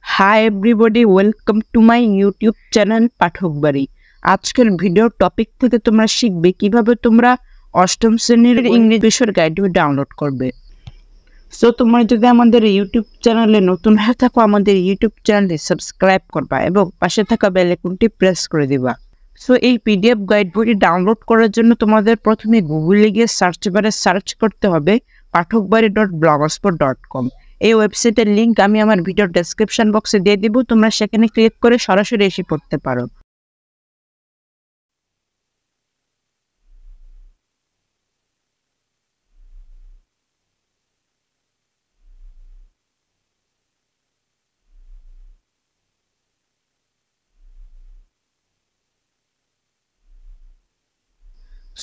High everybody, welcome to my YouTube channel Pathak Bari. আজকের video topic থেকে তোমরা শিখবে কিভাবে তোমরা অষ্টম শ্রেণীর ইংরেজি বিষয়ের গাইডটি ডাউনলোড করবে। সো তোমরা যদি আমাদের ইউটিউব চ্যানেলে নতুন হয়ে থাকো, আমাদের ইউটিউব চ্যানেলটি সাবস্ক্রাইব করবা এবং পাশে থাকা বেল আইকনটি প্রেস করে দিবা। সো এই পিডিএফ গাইড বইটি ডাউনলোড করার জন্য তোমাদের প্রথমে গুগলে গিয়ে সার্চ বারে সার্চ করতে হবে pathokbari.blogspot.com। এই ওয়েবসাইটের লিংক আমি আমার ভিডিও ডেসক্রিপশন বক্সে দিয়ে দিব, তোমরা সেখানে ক্লিক করে সরাসরি এসে পড়তে পারো।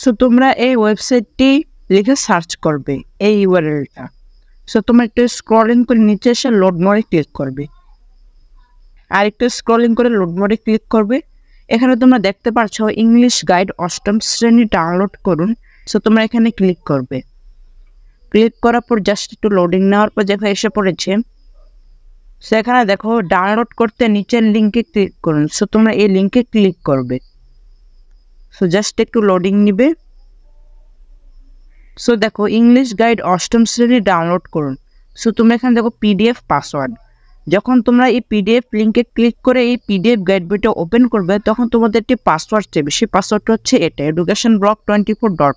সো তোমরা এই ওয়েবসাইটটি লিখে সার্চ করবে এই ইউআরএলটা। সো তোমরা একটু স্ক্রলিং করে নিচে এসে লোড মোডে ক্লিক করবে, আর একটু স্ক্রলিং করে লোড মোডে ক্লিক করবে। এখানে তোমরা দেখতে পাচ্ছ ইংলিশ গাইড অষ্টম শ্রেণী ডাউনলোড করুন। সো তোমরা এখানে ক্লিক করবে। ক্লিক করার পর জাস্ট একটু লোডিং নেওয়ার পর যেখানে এসে পড়েছে, সেখানে দেখো ডাউনলোড করতে নিচের লিঙ্কে ক্লিক করুন। সো তোমরা এই লিঙ্কে ক্লিক করবে। সো জাস্ট একটু লোডিং নিবে। সো দেখো ইংলিশ গাইড অষ্টম শ্রেণী ডাউনলোড করুন। সো তোমরা এখানে দেখো পিডিএফ পাসওয়ার্ড। যখন তোমরা এই পিডিএফ লিঙ্কে ক্লিক করে এই পিডিএফ গাইড বইটা ওপেন করবে, তখন তোমাদের একটি পাসওয়ার্ড চাইবে। সেই পাসওয়ার্ডটা হচ্ছে এটা, educationblog24.com।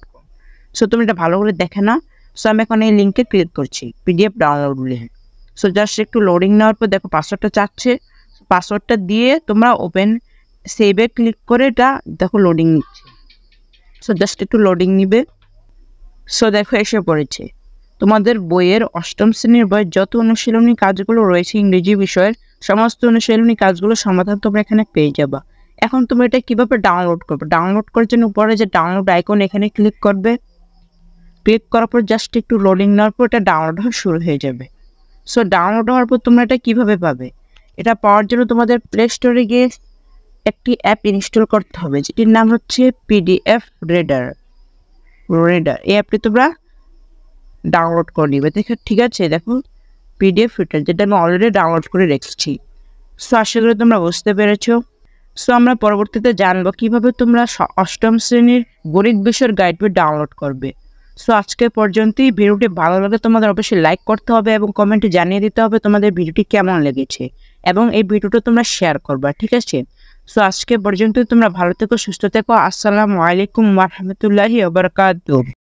সো তুমি এটা ভালো করে দেখে না। সো আমি এখন এই লিঙ্কে ক্লিক করছি পিডিএফ ডাউনলোড লিখে। সো জাস্ট একটু লোডিং নেওয়ার পর দেখো পাসওয়ার্ডটা চাচ্ছে। পাসওয়ার্ডটা দিয়ে তোমরা ওপেন সেভে ক্লিক করে এটা দেখো লোডিং নিচ্ছে। সো জাস্ট একটু লোডিং নিবে। সো দেখো এসে পড়েছে তোমাদের বইয়ের অষ্টম শ্রেণীর বইয়ের যত অনুশীলনী কাজগুলো রয়েছে ইংরেজি বিষয়ের, সমস্ত অনুশীলনী কাজগুলো সমাধান তোমরা এখানে পেয়ে যাবা। এখন তোমরা এটা কিভাবে ডাউনলোড করবে? ডাউনলোড করার জন্য উপরে যে ডাউনলোড আইকন এখানে ক্লিক করবে। ক্লিক করার পর জাস্ট একটু লোডিং নেওয়ার পর এটা ডাউনলোড হওয়া শুরু হয়ে যাবে। সো ডাউনলোড হওয়ার পর তোমরা এটা কিভাবে পাবে? এটা পাওয়ার জন্য তোমাদের প্লে স্টোরে গিয়ে একটি অ্যাপ ইনস্টল করতে হবে, যেটির নাম হচ্ছে পিডিএফ রিডার। এই অ্যাপটি তোমরা ডাউনলোড করে নিবে। দেখো ঠিক আছে, দেখো পিডিএফ রিডার, যেটা আমি অলরেডি ডাউনলোড করে রেখেছি। সো আশা করি তোমরা বুঝতে পেরেছো। সো আমরা পরবর্তীতে জানবো কিভাবে তোমরা অষ্টম শ্রেণীর গণিত বিষয়ের গাইড বই ডাউনলোড করবে। সো আজকে পর্যন্তই। ভিডিওটি ভালো লাগে তোমাদের অবশ্যই লাইক করতে হবে এবং কমেন্টে জানিয়ে দিতে হবে তোমাদের ভিডিওটি কেমন লেগেছে, এবং এই ভিডিওটা তোমরা শেয়ার করবা, ঠিক আছে? সো আজকে পর্যন্ত তোমরা ভালো থেকো, সুস্থ থেকো। আসসালামু আলাইকুম ওয়া রাহমাতুল্লাহি ওয়া বারাকাতুহু।